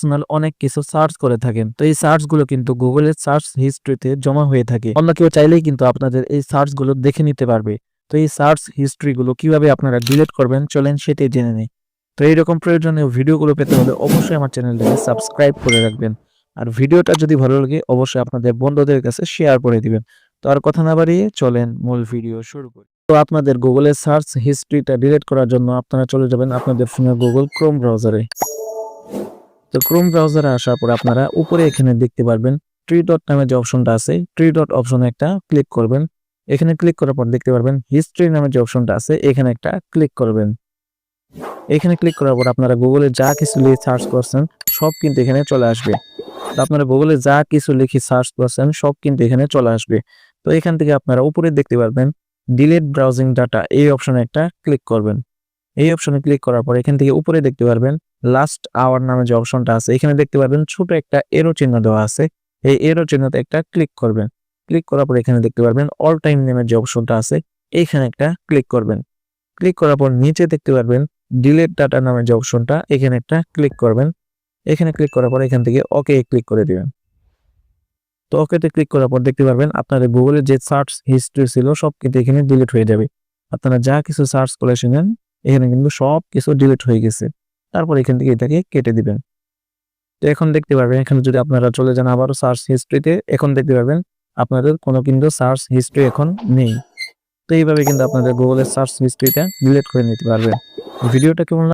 Personal অনেক কিছু search করে থাকেন, তো এই সার্চ গুলো কিন্তু গুগলের সার্চ হিস্ট্রিতে জমা হয়ে থাকে। অন্য কেউ চাইলেই কিন্তু আপনাদের এই সার্চ গুলো দেখে নিতে পারবে। তো এই সার্চ হিস্ট্রি গুলো কিভাবে আপনারা ডিলিট করবেন চলেন সেটাই জেনে নেই। তো এইরকম প্রয়োজনীয় ভিডিওগুলো পেতে হলে অবশ্যই আমার চ্যানেলটাকে সাবস্ক্রাইব করে রাখবেন। আর ভিডিওটা যদি ভালো লাগে অবশ্যই আপনাদের বন্ধুদের কাছে শেয়ার করে দিবেন। তো আর কথা না বাড়িয়ে চলেন মূল ভিডিও শুরু করি। তো আপনাদের গুগলের সার্চ হিস্ট্রিটা ডিলিট করার জন্য আপনারা চলে যাবেন আপনাদের ফোনের গুগল ক্রোম ব্রাউজারে। তো ক্রোম ব্রাউজারে আসার পর আপনারা উপরে এখানে দেখতে পারবেন থ্রি ডট নামে যে অপশনটা আছে, থ্রি ডট অপশনে একটা ক্লিক করবেন। এখানে ক্লিক করার পর দেখতে পারবেন হিস্ট্রি নামে যে অপশনটা আছে এখানে একটা ক্লিক করবেন। এখানে ক্লিক করার পর আপনারা গুগলে যা কিছু লিখে সার্চ করছেন সব কিন্তু এখানে চলে আসবে। তো আপনারা গুগলে যা কিছু লিখে সার্চ করছেন সব কিন্তু এখানে চলে আসবে। তো এখান থেকে আপনারা উপরে দেখতে পারবেন ডিলিট ব্রাউজিং ডাটা, এই অপশনে একটা ক্লিক করবেন। এই অপশনে ক্লিক করার পর এখান থেকে উপরে দেখতে পারবেন লাস্ট আওয়ার নামে যে অপশনটা আছে এখানে দেখতে পারবেন ছোট একটা এরো চিহ্ন দেওয়া আছে। এই এরো চিহ্নতে একটা ক্লিক করবেন। ক্লিক করার পর এখানে দেখতে পারবেন অল টাইম নামের যে অপশনটা আছে এইখানে একটা ক্লিক করবেন। ক্লিক করার পর নিচে দেখতে পারবেন ডিলিট ডাটা নামের যে অপশনটা এখানে একটা ক্লিক করবেন। এখানে ক্লিক করার পর এখান থেকে ওকে ক্লিক করে দিবেন। তো ওকেতে ক্লিক করার পর দেখতে পারবেন আপনাদের গুগলের যে সার্চ হিস্ট্রি ছিল সব কিন্তু এখানে ডিলিট হয়ে যাবে। আপনারা যা কিছু সার্চ করেছিলেন এখানে কিন্তু সব কিছু ডিলিট হয়ে গেছে। তারপর এখান থেকে এটাকে কেটে দিবেন। তো এখন দেখতে পারবেন এখানে যদি আপনারা চলে যান আবারও সার্চ হিস্ট্রিতে, এখন দেখতে পারবেন আপনাদের কোনো কিন্তু সার্চ হিস্ট্রি এখন নেই। তো এইভাবে কিন্তু আপনাদের গুগলের সার্চ হিস্ট্রিটা ডিলিট করে নিতে পারবেন। ভিডিওটা কেমন